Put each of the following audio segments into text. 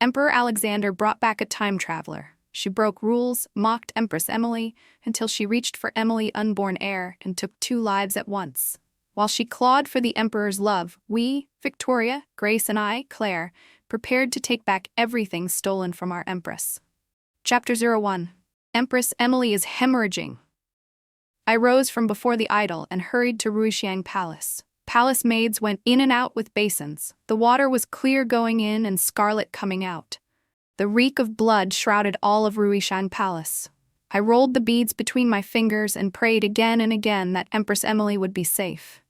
Emperor Alexander brought back a time traveler. She broke rules, mocked Empress Emily, until she reached for Emily, unborn heir, and took 2 lives at once. While she clawed for the emperor's love, we, Victoria, Grace, and I, Claire, prepared to take back everything stolen from our empress. Chapter 01. Empress Emily is hemorrhaging. I rose from before the idol and hurried to Ruixiang Palace. Palace maids went in and out with basins. The water was clear going in and scarlet coming out. The reek of blood shrouded all of Ruixiang Palace. I rolled the beads between my fingers and prayed again and again that Empress Emily would be safe.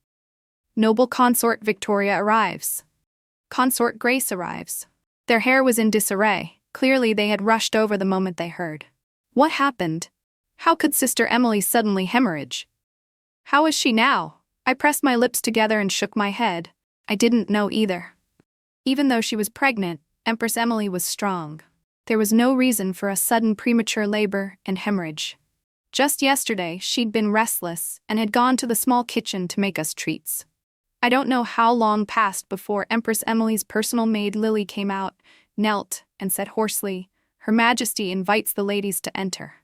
Noble consort Victoria arrives. Consort Grace arrives. Their hair was in disarray. Clearly they had rushed over the moment they heard. What happened? How could Sister Emily suddenly hemorrhage? How is she now? I pressed my lips together and shook my head. I didn't know either. Even though she was pregnant, Empress Emily was strong. There was no reason for a sudden premature labor and hemorrhage. Just yesterday, she'd been restless and had gone to the small kitchen to make us treats. I don't know how long passed before Empress Emily's personal maid Lily came out, knelt, and said hoarsely, "Her Majesty invites the ladies to enter."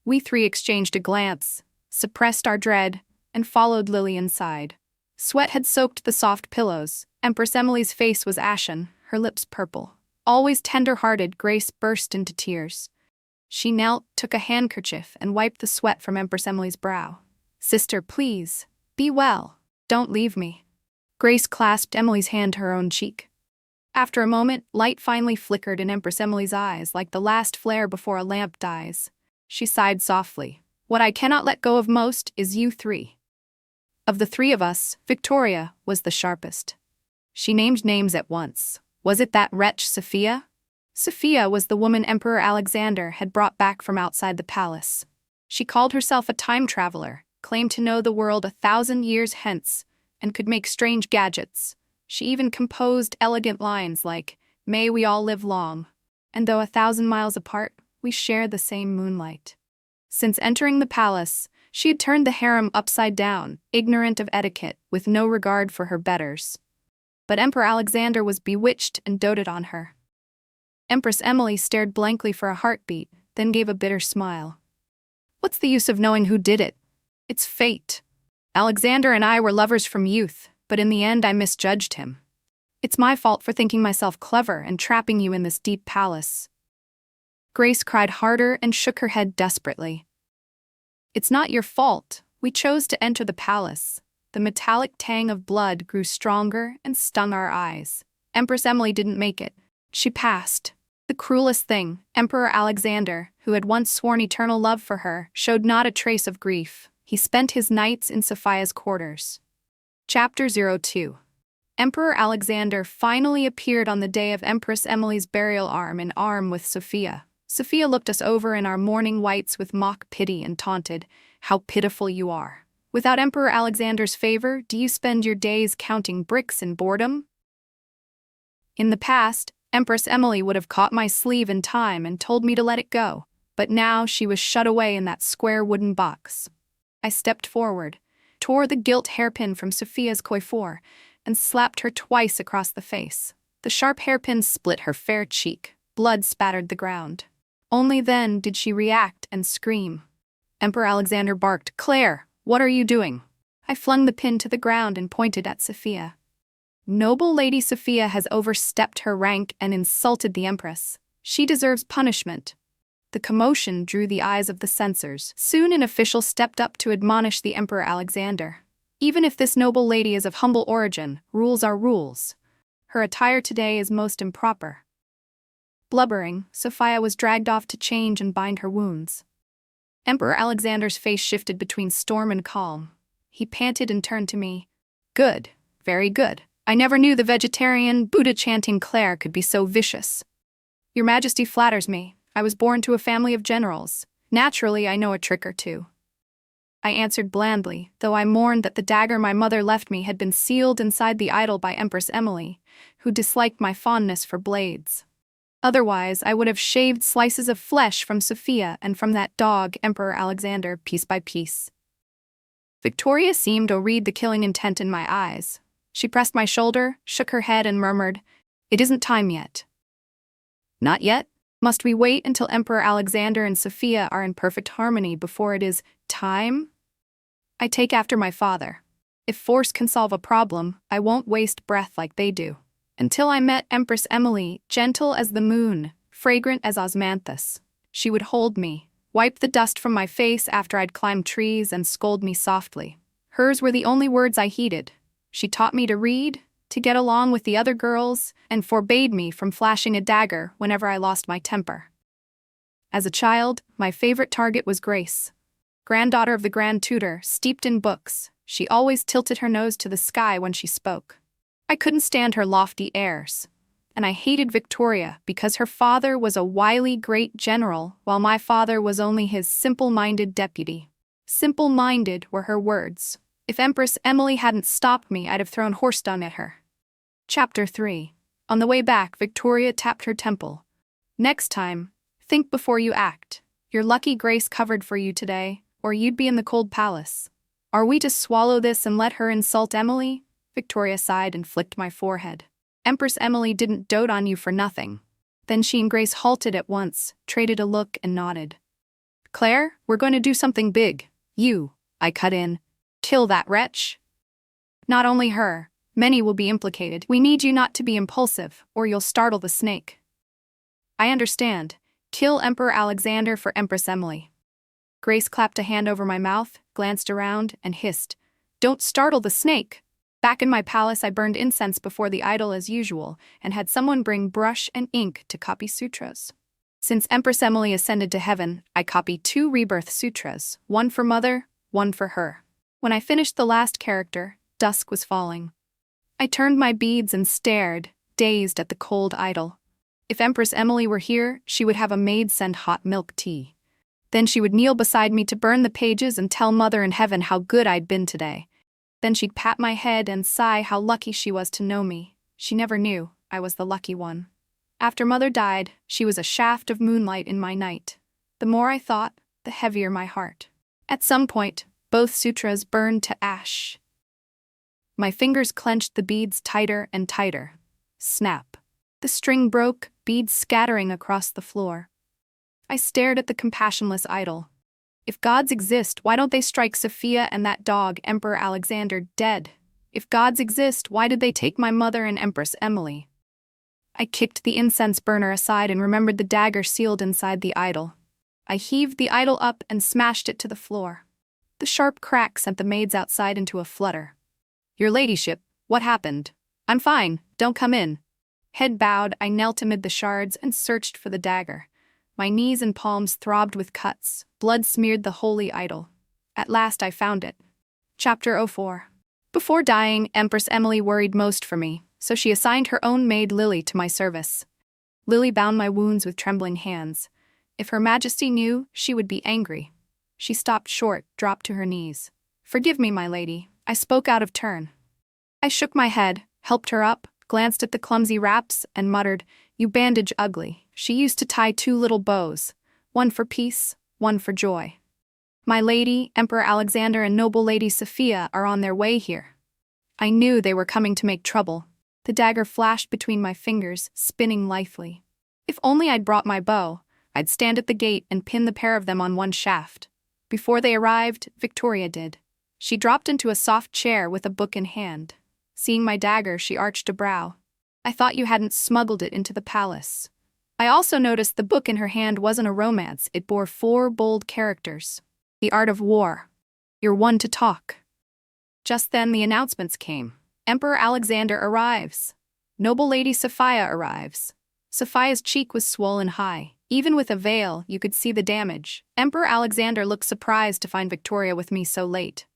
We 3 exchanged a glance, suppressed our dread, and followed Lily inside. Sweat had soaked the soft pillows. Empress Emily's face was ashen, her lips purple. Always tender-hearted, Grace burst into tears. She knelt, took a handkerchief, and wiped the sweat from Empress Emily's brow. "Sister, please, be well. Don't leave me." Grace clasped Emily's hand to her own cheek. After a moment, light finally flickered in Empress Emily's eyes like the last flare before a lamp dies. She sighed softly. "What I cannot let go of most is you 3. Of the 3 of us, Victoria was the sharpest. She named names at once. Was it that wretch Sophia? Sophia was the woman Emperor Alexander had brought back from outside the palace. She called herself a time traveler, claimed to know the world 1,000 years hence, and could make strange gadgets. She even composed elegant lines like, "May we all live long, and though 1,000 miles apart, we share the same moonlight." Since entering the palace, she had turned the harem upside down, ignorant of etiquette, with no regard for her betters. But Emperor Alexander was bewitched and doted on her. Empress Emily stared blankly for a heartbeat, then gave a bitter smile. "What's the use of knowing who did it? It's fate. Alexander and I were lovers from youth, but in the end I misjudged him. It's my fault for thinking myself clever and trapping you in this deep palace." Grace cried harder and shook her head desperately. "It's not your fault. We chose to enter the palace." The metallic tang of blood grew stronger and stung our eyes. Empress Emily didn't make it. She passed. The cruelest thing, Emperor Alexander, who had once sworn eternal love for her, showed not a trace of grief. He spent his nights in Sophia's quarters. Chapter 02. Emperor Alexander finally appeared on the day of Empress Emily's burial, arm in arm with Sophia. Sophia looked us over in our mourning whites with mock pity and taunted, "How pitiful you are. Without Emperor Alexander's favor, do you spend your days counting bricks in boredom?" In the past, Empress Emily would have caught my sleeve in time and told me to let it go, but now she was shut away in that square wooden box. I stepped forward, tore the gilt hairpin from Sophia's coiffure, and slapped her twice across the face. The sharp hairpin split her fair cheek. Blood spattered the ground. Only then did she react and scream. Emperor Alexander barked, "Claire, what are you doing?" I flung the pin to the ground and pointed at Sophia. "Noble Lady Sophia has overstepped her rank and insulted the Empress. She deserves punishment." The commotion drew the eyes of the censors. Soon an official stepped up to admonish the Emperor Alexander. "Even if this noble lady is of humble origin, rules are rules. Her attire today is most improper." Blubbering, Sophia was dragged off to change and bind her wounds. Emperor Alexander's face shifted between storm and calm. He panted and turned to me. "Good, very good. I never knew the vegetarian, Buddha-chanting Claire could be so vicious. Your Majesty flatters me. I was born to a family of generals. Naturally, I know a trick or two." I answered blandly, though I mourned that the dagger my mother left me had been sealed inside the idol by Empress Emily, who disliked my fondness for blades. Otherwise, I would have shaved slices of flesh from Sophia and from that dog, Emperor Alexander, piece by piece. Victoria seemed to read the killing intent in my eyes. She pressed my shoulder, shook her head, and murmured, "It isn't time yet." Not yet? Must we wait until Emperor Alexander and Sophia are in perfect harmony before it is time? I take after my father. If force can solve a problem, I won't waste breath like they do. Until I met Empress Emily, gentle as the moon, fragrant as osmanthus. She would hold me, wipe the dust from my face after I'd climbed trees, and scold me softly. Hers were the only words I heeded. She taught me to read, to get along with the other girls, and forbade me from flashing a dagger whenever I lost my temper. As a child, my favorite target was Grace. Granddaughter of the Grand Tutor, steeped in books, she always tilted her nose to the sky when she spoke. I couldn't stand her lofty airs. And I hated Victoria because her father was a wily great general, while my father was only his simple-minded deputy. Simple-minded were her words. If Empress Emily hadn't stopped me, I'd have thrown horse dung at her. Chapter 3. On the way back, Victoria tapped her temple. Next time, think before you act. Your lucky Grace covered for you today, or you'd be in the cold palace. Are we to swallow this and let her insult Emily? Victoria sighed and flicked my forehead. Empress Emily didn't dote on you for nothing. Then she and Grace halted at once, traded a look, and nodded. Claire, we're going to do something big. You, I cut in. Kill that wretch. Not only her, many will be implicated. We need you not to be impulsive, or you'll startle the snake. I understand. Kill Emperor Alexander for Empress Emily. Grace clapped a hand over my mouth, glanced around, and hissed, Don't startle the snake. Back in my palace, I burned incense before the idol as usual, and had someone bring brush and ink to copy sutras. Since Empress Emily ascended to heaven, I copied 2 rebirth sutras, one for mother, one for her. When I finished the last character, dusk was falling. I turned my beads and stared, dazed at the cold idol. If Empress Emily were here, she would have a maid send hot milk tea. Then she would kneel beside me to burn the pages and tell Mother in heaven how good I'd been today. Then she'd pat my head and sigh how lucky she was to know me. She never knew I was the lucky one. After Mother died, she was a shaft of moonlight in my night. The more I thought, the heavier my heart. At some point, both sutras burned to ash. My fingers clenched the beads tighter and tighter. Snap. The string broke, beads scattering across the floor. I stared at the compassionless idol. If gods exist, why don't they strike Sophia and that dog, Emperor Alexander, dead? If gods exist, why did they take my mother and Empress Emily? I kicked the incense burner aside and remembered the dagger sealed inside the idol. I heaved the idol up and smashed it to the floor. The sharp crack sent the maids outside into a flutter. Your ladyship, what happened? I'm fine, don't come in. Head bowed, I knelt amid the shards and searched for the dagger. My knees and palms throbbed with cuts. Blood smeared the holy idol. At last I found it. Chapter 04. Before dying, Empress Emily worried most for me, so she assigned her own maid Lily to my service. Lily bound my wounds with trembling hands. If Her Majesty knew, she would be angry. She stopped short, dropped to her knees. Forgive me, my lady, I spoke out of turn. I shook my head, helped her up, glanced at the clumsy wraps, and muttered, You bandage ugly. She used to tie 2 little bows, one for peace, one for joy. My lady, Emperor Alexander, and noble Lady Sophia are on their way here. I knew they were coming to make trouble. The dagger flashed between my fingers, spinning lithely. If only I'd brought my bow, I'd stand at the gate and pin the pair of them on one shaft. Before they arrived, Victoria did. She dropped into a soft chair with a book in hand. Seeing my dagger, she arched a brow. I thought you hadn't smuggled it into the palace. I also noticed the book in her hand wasn't a romance, it bore 4 bold characters. The Art of War. You're one to talk. Just then the announcements came. Emperor Alexander arrives. Noble Lady Sophia arrives. Sophia's cheek was swollen high. Even with a veil, you could see the damage. Emperor Alexander looked surprised to find Victoria with me so late.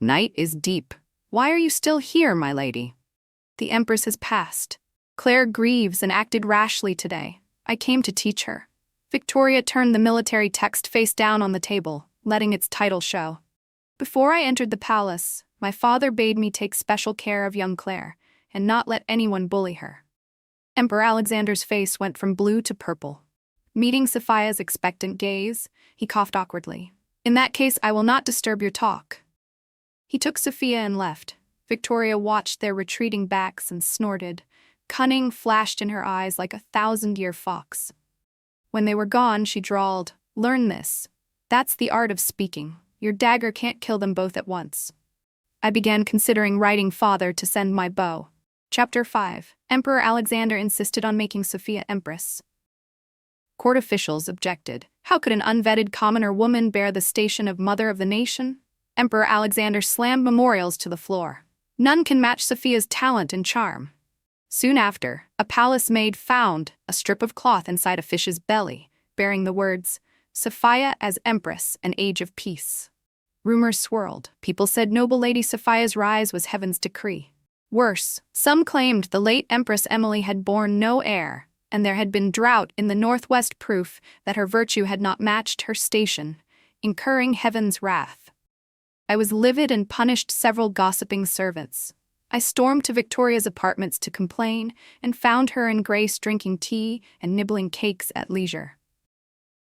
Night is deep. Why are you still here, my lady? The Empress has passed. Claire grieves and acted rashly today. I came to teach her. Victoria turned the military text face down on the table, letting its title show. Before I entered the palace, my father bade me take special care of young Claire and not let anyone bully her. Emperor Alexander's face went from blue to purple. Meeting Sophia's expectant gaze, he coughed awkwardly. In that case, I will not disturb your talk. He took Sophia and left. Victoria watched their retreating backs and snorted. Cunning flashed in her eyes like a 1,000-year fox. When they were gone, she drawled, "Learn this. That's the art of speaking. Your dagger can't kill them both at once." I began considering writing father to send my bow. Chapter 5. Emperor Alexander insisted on making Sophia empress. Court officials objected. How could an unvetted commoner woman bear the station of mother of the nation? Emperor Alexander slammed memorials to the floor. None can match Sophia's talent and charm. Soon after, a palace maid found a strip of cloth inside a fish's belly, bearing the words, "Sophia as Empress, an age of peace." Rumors swirled. People said noble Lady Sophia's rise was heaven's decree. Worse, some claimed the late Empress Emily had borne no heir, and there had been drought in the northwest, proof that her virtue had not matched her station, incurring heaven's wrath. I was livid and punished several gossiping servants. I stormed to Victoria's apartments to complain, and found her and Grace drinking tea and nibbling cakes at leisure.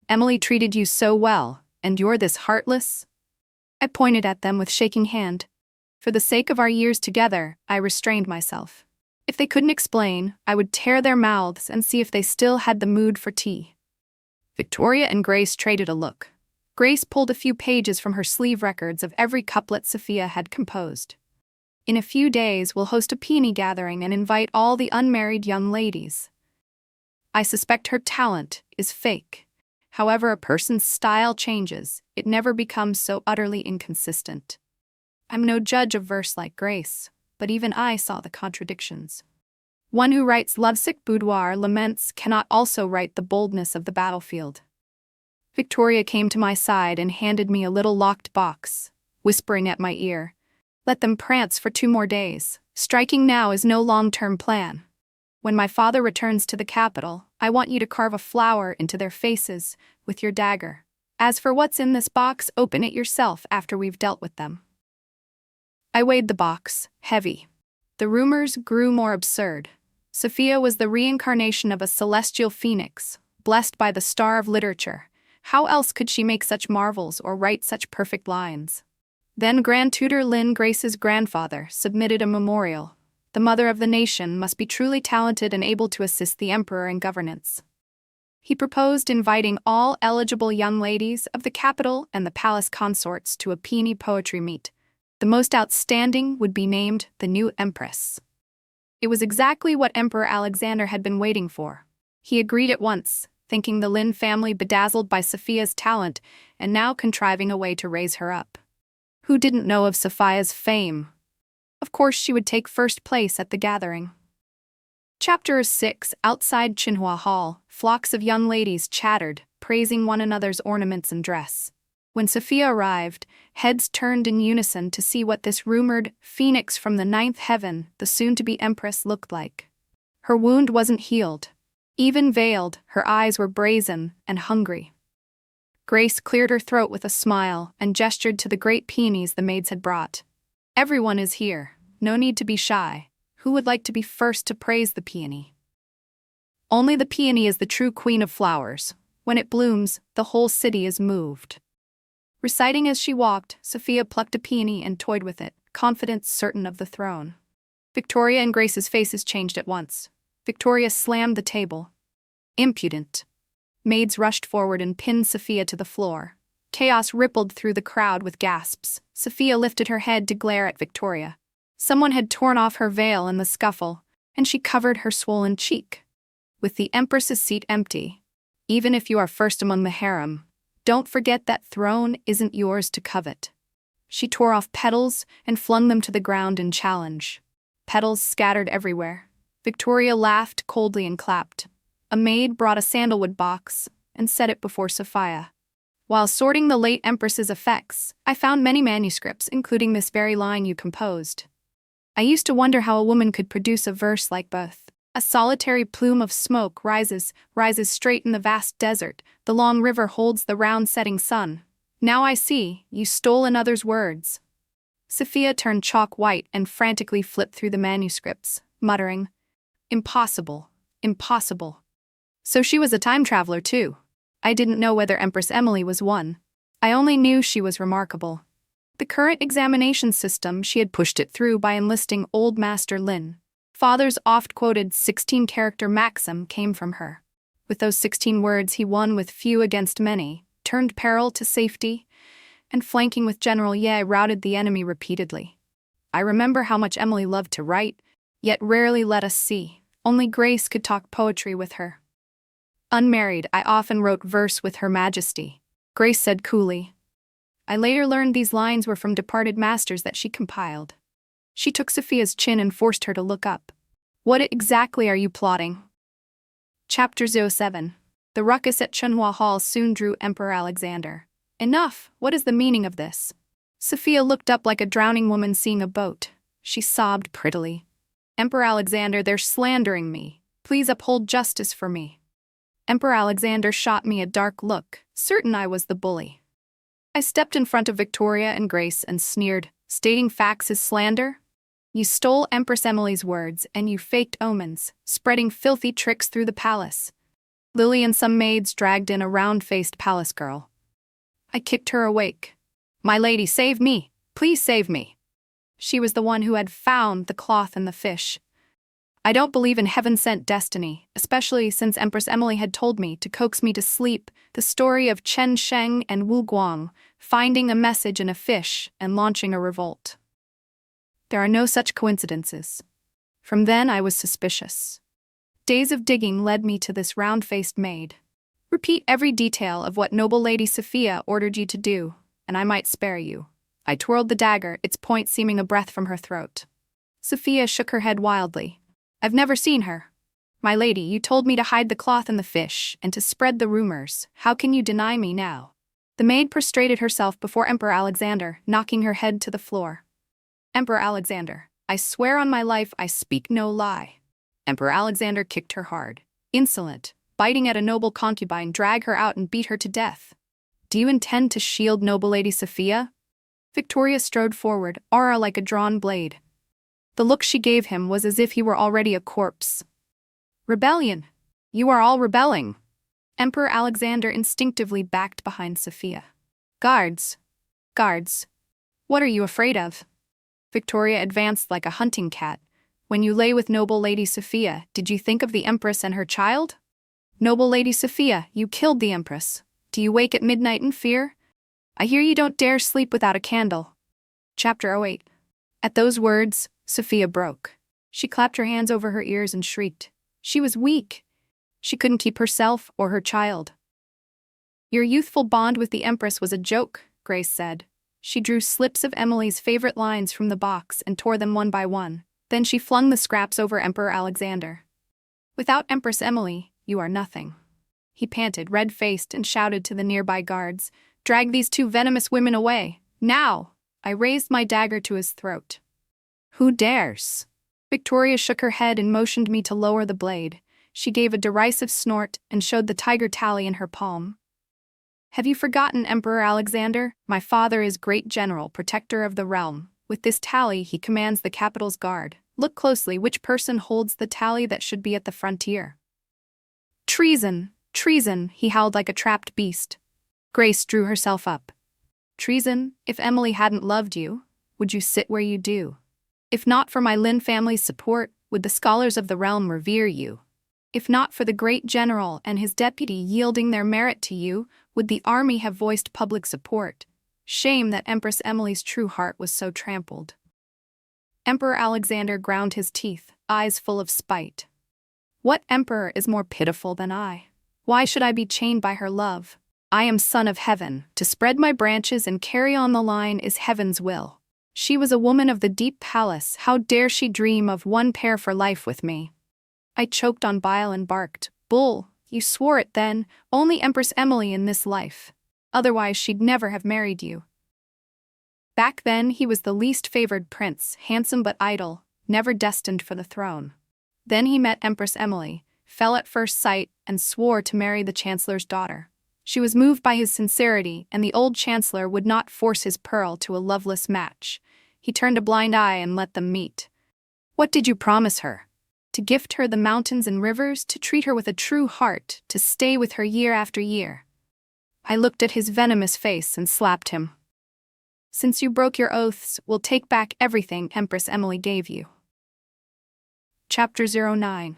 "Emily treated you so well, and you're this heartless?" I pointed at them with shaking hand. For the sake of our years together, I restrained myself. If they couldn't explain, I would tear their mouths and see if they still had the mood for tea. Victoria and Grace traded a look. Grace pulled a few pages from her sleeve records of every couplet Sophia had composed. "In a few days, we'll host a peony gathering and invite all the unmarried young ladies. I suspect her talent is fake. However a person's style changes, it never becomes so utterly inconsistent." I'm no judge of verse like Grace, but even I saw the contradictions. One who writes lovesick boudoir laments cannot also write the boldness of the battlefield. Victoria came to my side and handed me a little locked box, whispering at my ear, "Let them prance for 2 more days. Striking now is no long-term plan. When my father returns to the capital, I want you to carve a flower into their faces with your dagger. As for what's in this box, open it yourself after we've dealt with them." I weighed the box, heavy. The rumors grew more absurd. Sophia was the reincarnation of a celestial phoenix, blessed by the star of literature. How else could she make such marvels or write such perfect lines? Then Grand Tutor Lin, Grace's grandfather, submitted a memorial. The mother of the nation must be truly talented and able to assist the emperor in governance. He proposed inviting all eligible young ladies of the capital and the palace consorts to a peony poetry meet. The most outstanding would be named the new empress. It was exactly what Emperor Alexander had been waiting for. He agreed at once, thinking the Lin family bedazzled by Sophia's talent and now contriving a way to raise her up. Who didn't know of Sophia's fame? Of course she would take first place at the gathering. Chapter 6. Outside Chinhua Hall, flocks of young ladies chattered, praising one another's ornaments and dress. When Sophia arrived, heads turned in unison to see what this rumored phoenix from the 9th heaven, the soon-to-be empress, looked like. Her wound wasn't healed. Even veiled, her eyes were brazen and hungry. Grace cleared her throat with a smile and gestured to the great peonies the maids had brought. "Everyone is here. No need to be shy. Who would like to be first to praise the peony?" Only the peony is the true queen of flowers. When it blooms, the whole city is moved. Reciting as she walked, Sophia plucked a peony and toyed with it, confidence certain of the throne. Victoria and Grace's faces changed at once. Victoria slammed the table. "Impudent." Maids rushed forward and pinned Sophia to the floor. Chaos rippled through the crowd with gasps. Sophia lifted her head to glare at Victoria. Someone had torn off her veil in the scuffle, and she covered her swollen cheek. With the Empress's seat empty, even if you are first among the harem, don't forget that throne isn't yours to covet. She tore off petals and flung them to the ground in challenge. Petals scattered everywhere. Victoria laughed coldly and clapped. A maid brought a sandalwood box and set it before Sophia. While sorting the late Empress's effects, I found many manuscripts, including this very line you composed. I used to wonder how a woman could produce a verse like both. A solitary plume of smoke rises straight in the vast desert. The long river holds the round setting sun. Now I see, you stole another's words. Sophia turned chalk white and frantically flipped through the manuscripts, muttering, "Impossible, impossible." So she was a time traveler too. I didn't know whether Empress Emily was one. I only knew she was remarkable. The current examination system, she had pushed it through by enlisting Old Master Lin. Father's oft-quoted 16-character maxim came from her. With those 16 words he won with few against many, turned peril to safety, and flanking with General Ye routed the enemy repeatedly. I remember how much Emily loved to write, yet rarely let us see. Only Grace could talk poetry with her. Unmarried, I often wrote verse with Her Majesty, Grace said coolly. I later learned these lines were from departed masters that she compiled. She took Sophia's chin and forced her to look up. What exactly are you plotting? Chapter 07. The ruckus at Chunhua Hall soon drew Emperor Alexander. Enough! What is the meaning of this? Sophia looked up like a drowning woman seeing a boat. She sobbed prettily. Emperor Alexander, they're slandering me. Please uphold justice for me. Emperor Alexander shot me a dark look, certain I was the bully. I stepped in front of Victoria and Grace and sneered, stating facts is slander? You stole Empress Emily's words and you faked omens, spreading filthy tricks through the palace. Lily and some maids dragged in a round-faced palace girl. I kicked her awake. My lady, save me! Please save me! She was the one who had found the cloth and the fish. I don't believe in heaven-sent destiny, especially since Empress Emily had told me to coax me to sleep the story of Chen Sheng and Wu Guang finding a message in a fish and launching a revolt. There are no such coincidences. From then I was suspicious. Days of digging led me to this round-faced maid. Repeat every detail of what noble Lady Sophia ordered you to do, and I might spare you. I twirled the dagger, its point seeming a breath from her throat. Sophia shook her head wildly. I've never seen her. My lady, you told me to hide the cloth and the fish, and to spread the rumors. How can you deny me now? The maid prostrated herself before Emperor Alexander, knocking her head to the floor. Emperor Alexander, I swear on my life I speak no lie. Emperor Alexander kicked her hard. Insolent, biting at a noble concubine, drag her out and beat her to death. Do you intend to shield noble Lady Sophia? Victoria strode forward, aura like a drawn blade. The look she gave him was as if he were already a corpse. Rebellion! You are all rebelling! Emperor Alexander instinctively backed behind Sophia. Guards! Guards! What are you afraid of? Victoria advanced like a hunting cat. When you lay with noble Lady Sophia, did you think of the Empress and her child? Noble Lady Sophia, you killed the Empress. Do you wake at midnight in fear? I hear you don't dare sleep without a candle. Chapter 08. At those words, Sophia broke. She clapped her hands over her ears and shrieked. She was weak. She couldn't keep herself or her child. Your youthful bond with the Empress was a joke, Grace said. She drew slips of Emily's favorite lines from the box and tore them one by one. Then she flung the scraps over Emperor Alexander. Without Empress Emily, you are nothing. He panted, red-faced, and shouted to the nearby guards, Drag these two venomous women away, now! I raised my dagger to his throat. Who dares? Victoria shook her head and motioned me to lower the blade. She gave a derisive snort and showed the tiger tally in her palm. Have you forgotten, Emperor Alexander? My father is great general, protector of the realm. With this tally, he commands the capital's guard. Look closely, which person holds the tally that should be at the frontier? Treason! Treason! He howled like a trapped beast. Grace drew herself up. Treason? If Emily hadn't loved you, would you sit where you do? If not for my Lin family's support, would the scholars of the realm revere you? If not for the great general and his deputy yielding their merit to you, would the army have voiced public support? Shame that Empress Emily's true heart was so trampled. Emperor Alexander ground his teeth, eyes full of spite. What emperor is more pitiful than I? Why should I be chained by her love? I am son of heaven. To spread my branches and carry on the line is heaven's will. She was a woman of the deep palace. How dare she dream of one pair for life with me? I choked on bile and barked, Bull, you swore it then, only Empress Emily in this life. Otherwise she'd never have married you. Back then he was the least favored prince, handsome but idle, never destined for the throne. Then he met Empress Emily, fell at first sight, and swore to marry the chancellor's daughter. She was moved by his sincerity, and the old chancellor would not force his pearl to a loveless match. He turned a blind eye and let them meet. What did you promise her? To gift her the mountains and rivers, to treat her with a true heart, to stay with her year after year. I looked at his venomous face and slapped him. Since you broke your oaths, we'll take back everything Empress Emily gave you. Chapter 09.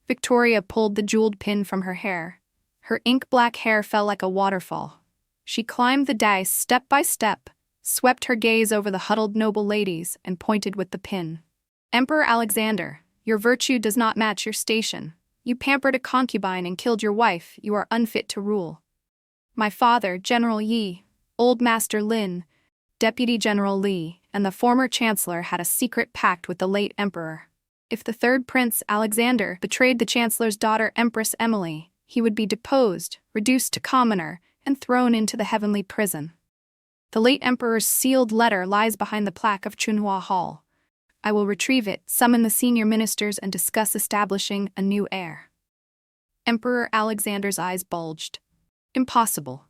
Victoria pulled the jeweled pin from her hair. Her ink-black hair fell like a waterfall. She climbed the dais step by step, swept her gaze over the huddled noble ladies, and pointed with the pin. Emperor Alexander, your virtue does not match your station. You pampered a concubine and killed your wife. You are unfit to rule. My father, General Yi, Old Master Lin, Deputy General Li, and the former chancellor had a secret pact with the late emperor. If the third prince, Alexander, betrayed the chancellor's daughter, Empress Emily, he would be deposed, reduced to commoner, and thrown into the heavenly prison. The late emperor's sealed letter lies behind the plaque of Chunhua Hall. I will retrieve it, summon the senior ministers, and discuss establishing a new heir. Emperor Alexander's eyes bulged. Impossible.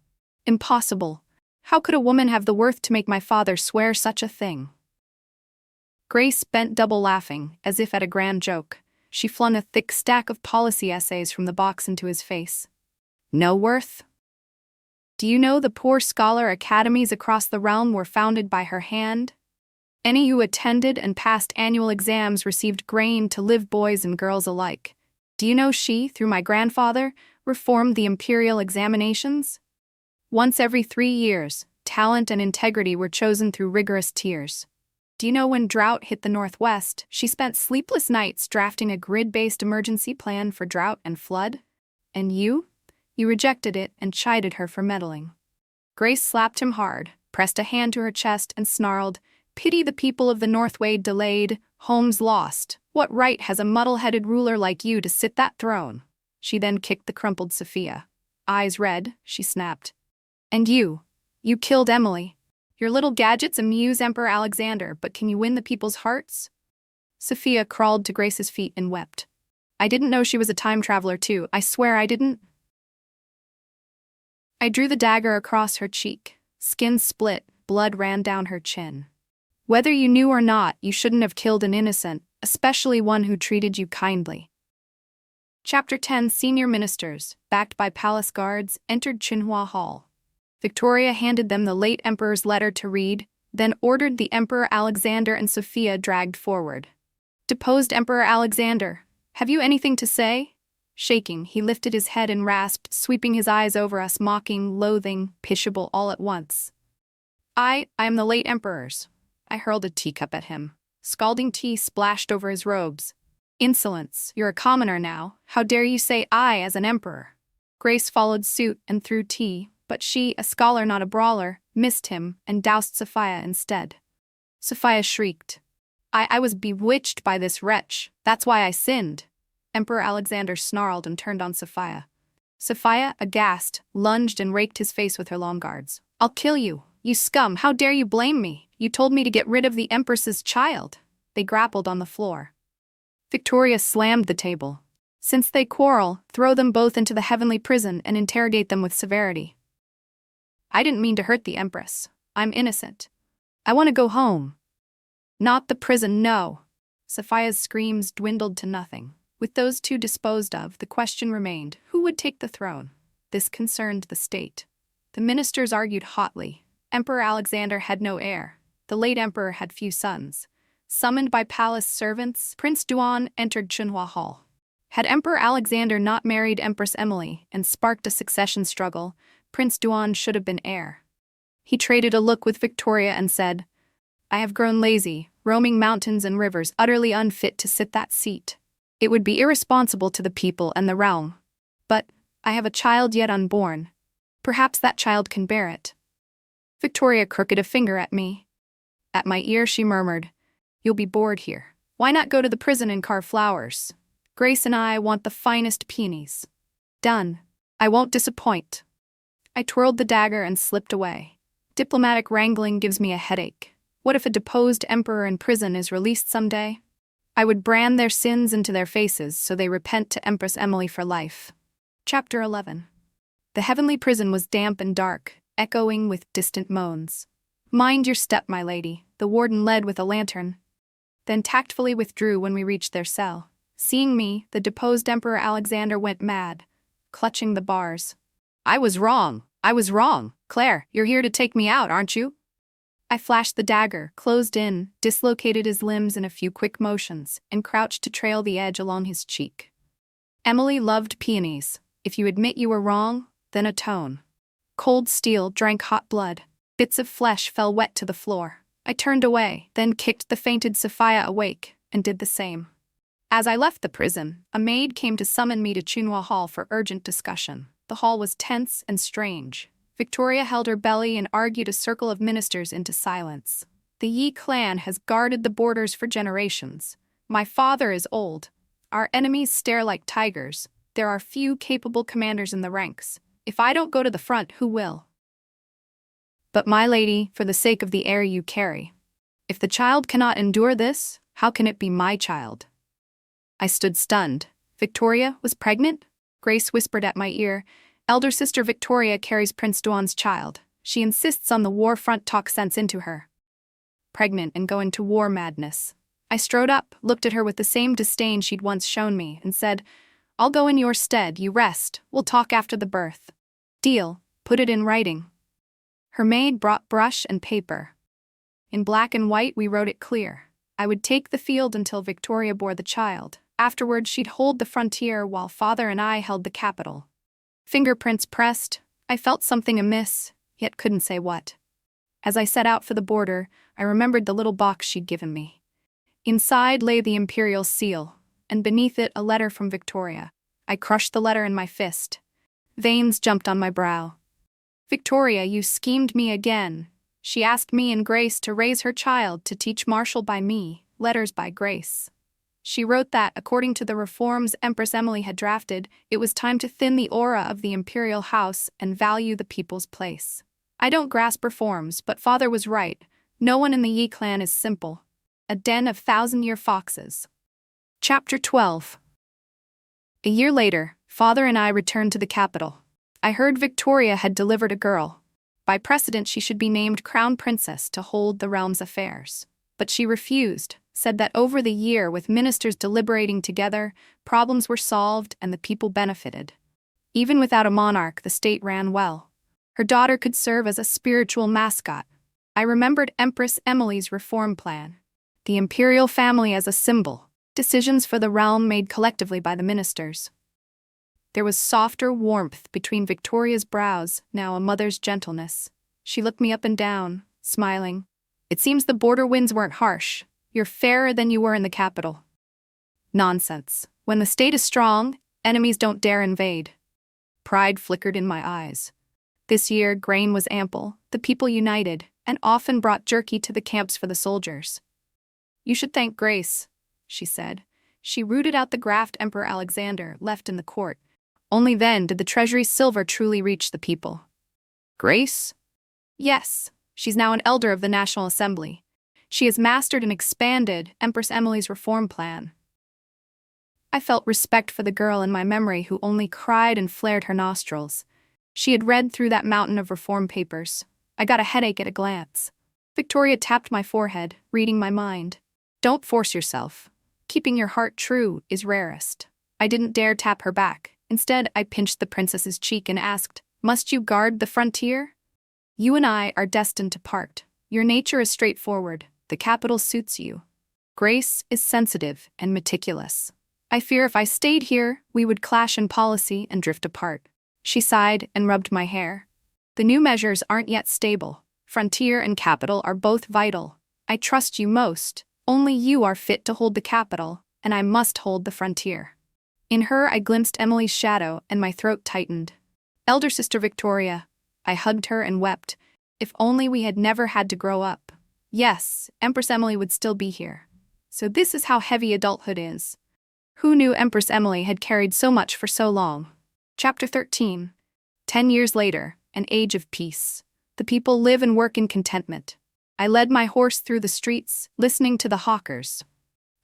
Impossible. How could a woman have the worth to make my father swear such a thing? Grace bent double, laughing, as if at a grand joke. She flung a thick stack of policy essays from the box into his face. No worth? Do you know the poor scholar academies across the realm were founded by her hand? Any who attended and passed annual exams received grain to live, boys and girls alike. Do you know she, through my grandfather, reformed the imperial examinations? Once every 3 years, talent and integrity were chosen through rigorous tiers. Do you know when drought hit the Northwest, she spent sleepless nights drafting a grid-based emergency plan for drought and flood? And you? You rejected it and chided her for meddling. Grace slapped him hard, pressed a hand to her chest, and snarled, "Pity the people of the Northway delayed, homes lost. What right has a muddle-headed ruler like you to sit that throne?" She then kicked the crumpled Sophia. Eyes red, she snapped. "And you killed Emily. Your little gadgets amuse Emperor Alexander, but can you win the people's hearts?" Sophia crawled to Grace's feet and wept. "I didn't know she was a time traveler too. I swear I didn't." I drew the dagger across her cheek. Skin split, blood ran down her chin. "Whether you knew or not, you shouldn't have killed an innocent, especially one who treated you kindly." Chapter 10. Senior ministers, backed by palace guards, entered Chunhua Hall. Victoria handed them the late emperor's letter to read, then ordered the Emperor Alexander and Sophia dragged forward. "Deposed Emperor Alexander, have you anything to say?" Shaking, he lifted his head and rasped, sweeping his eyes over us, mocking, loathing, pitiable all at once. I am the late emperor's." I hurled a teacup at him. Scalding tea splashed over his robes. "Insolence, you're a commoner now. How dare you say I as an emperor?" Grace followed suit and threw tea, but she, a scholar not a brawler, missed him and doused Sophia instead. Sophia shrieked. I was bewitched by this wretch. That's why I sinned." Emperor Alexander snarled and turned on Sophia. Sophia, aghast, lunged and raked his face with her long guards. "I'll kill you, you scum! How dare you blame me? You told me to get rid of the Empress's child." They grappled on the floor. Victoria slammed the table. "Since they quarrel, throw them both into the heavenly prison and interrogate them with severity." "I didn't mean to hurt the Empress. I'm innocent. I want to go home." "Not the prison, no." Sophia's screams dwindled to nothing. With those two disposed of, the question remained, who would take the throne? This concerned the state. The ministers argued hotly. Emperor Alexander had no heir. The late emperor had few sons. Summoned by palace servants, Prince Duan entered Chunhua Hall. Had Emperor Alexander not married Empress Emily and sparked a succession struggle, Prince Duan should have been heir. He traded a look with Victoria and said, "I have grown lazy, roaming mountains and rivers, utterly unfit to sit that seat. It would be irresponsible to the people and the realm. But I have a child yet unborn. Perhaps that child can bear it." Victoria crooked a finger at me. At my ear she murmured, "You'll be bored here. Why not go to the prison and carve flowers? Grace and I want the finest peonies." "Done. I won't disappoint." I twirled the dagger and slipped away. Diplomatic wrangling gives me a headache. What if a deposed emperor in prison is released someday? I would brand their sins into their faces so they repent to Empress Emily for life. Chapter 11. The heavenly prison was damp and dark, echoing with distant moans. "Mind your step, my lady," the warden led with a lantern, then tactfully withdrew when we reached their cell. Seeing me, the deposed Emperor Alexander went mad, clutching the bars. I was wrong. Claire, you're here to take me out, aren't you?" I flashed the dagger, closed in, dislocated his limbs in a few quick motions, and crouched to trail the edge along his cheek. Emily loved peonies. If you admit you were wrong, then atone. Cold steel drank hot blood. Bits of flesh fell wet to the floor. I turned away, then kicked the fainted Sophia awake, and did the same. As I left the prison, a maid came to summon me to Chunhua Hall for urgent discussion. The hall was tense and strange. Victoria held her belly and argued a circle of ministers into silence. The Yi clan has guarded the borders for generations. My father is old. Our enemies stare like tigers. There are few capable commanders in the ranks. If I don't go to the front, who will? But my lady, for the sake of the heir you carry. If the child cannot endure this, how can it be my child? I stood stunned. Victoria was pregnant? Grace whispered at my ear. Elder sister Victoria carries Prince Duan's child. She insists on the war front talk sense into her. Pregnant and going to war madness. I strode up, looked at her with the same disdain she'd once shown me, and said, I'll go in your stead, you rest, we'll talk after the birth. Deal, put it in writing. Her maid brought brush and paper. In black and white we wrote it clear. I would take the field until Victoria bore the child. Afterward she'd hold the frontier while father and I held the capital. Fingerprints pressed, I felt something amiss, yet couldn't say what. As I set out for the border, I remembered the little box she'd given me. Inside lay the imperial seal, and beneath it a letter from Victoria. I crushed the letter in my fist. Veins jumped on my brow. Victoria, you schemed me again. She asked me and Grace to raise her child to teach Marshall by me, letters by Grace. She wrote that, according to the reforms Empress Emily had drafted, it was time to thin the aura of the imperial house and value the people's place. I don't grasp reforms, but father was right. No one in the Yi clan is simple. A den of thousand-year foxes. Chapter 12. A year later, father and I returned to the capital. I heard Victoria had delivered a girl. By precedent, she should be named Crown Princess to hold the realm's affairs. But she refused, said that over the year, with ministers deliberating together, problems were solved and the people benefited. Even without a monarch, the state ran well. Her daughter could serve as a spiritual mascot. I remembered Empress Emily's reform plan. The imperial family as a symbol. Decisions for the realm made collectively by the ministers. There was softer warmth between Victoria's brows, now a mother's gentleness. She looked me up and down, smiling. It seems the border winds weren't harsh. You're fairer than you were in the capital. Nonsense. When the state is strong, enemies don't dare invade. Pride flickered in my eyes. This year, grain was ample, the people united, and often brought jerky to the camps for the soldiers. You should thank Grace, she said. She rooted out the graft Emperor Alexander left in the court. Only then did the treasury's silver truly reach the people. Grace? Yes, she's now an elder of the National Assembly. She has mastered and expanded Empress Emily's reform plan. I felt respect for the girl in my memory who only cried and flared her nostrils. She had read through that mountain of reform papers. I got a headache at a glance. Victoria tapped my forehead, reading my mind. Don't force yourself. Keeping your heart true is rarest. I didn't dare tap her back. Instead, I pinched the princess's cheek and asked, Must you guard the frontier? You and I are destined to part. Your nature is straightforward. The capital suits you. Grace is sensitive and meticulous. I fear if I stayed here, we would clash in policy and drift apart. She sighed and rubbed my hair. The new measures aren't yet stable. Frontier and capital are both vital. I trust you most. Only you are fit to hold the capital, and I must hold the frontier. In her, I glimpsed Emily's shadow, and my throat tightened. Elder sister Victoria. I hugged her and wept. If only we had never had to grow up. Yes, Empress Emily would still be here. So this is how heavy adulthood is. Who knew Empress Emily had carried so much for so long? Chapter 13. 10 years later, an age of peace. The people live and work in contentment. I led my horse through the streets, listening to the hawkers.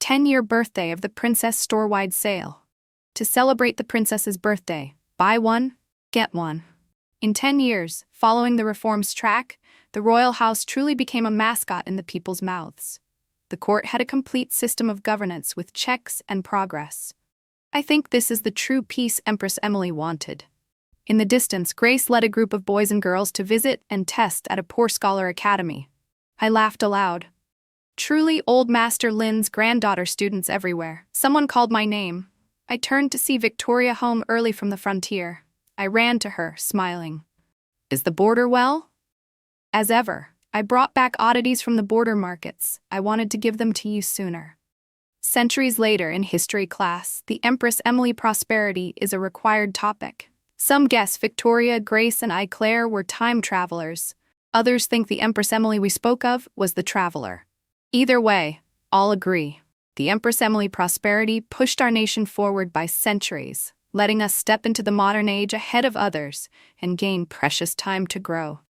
10-year birthday of the princess store-wide sale. To celebrate the princess's birthday, buy one, get one. In 10 years, following the reforms track, the royal house truly became a mascot in the people's mouths. The court had a complete system of governance with checks and progress. I think this is the true peace Empress Emily wanted. In the distance, Grace led a group of boys and girls to visit and test at a poor scholar academy. I laughed aloud. Truly, old Master Lin's granddaughter students everywhere. Someone called my name. I turned to see Victoria home early from the frontier. I ran to her, smiling. Is the border well? As ever, I brought back oddities from the border markets. I wanted to give them to you sooner. Centuries later, in history class, the Empress Emily prosperity is a required topic. Some guess Victoria, Grace, and I, Claire, were time travelers. Others think the Empress Emily we spoke of was the traveler. Either way, all agree. The Empress Emily prosperity pushed our nation forward by centuries, letting us step into the modern age ahead of others and gain precious time to grow.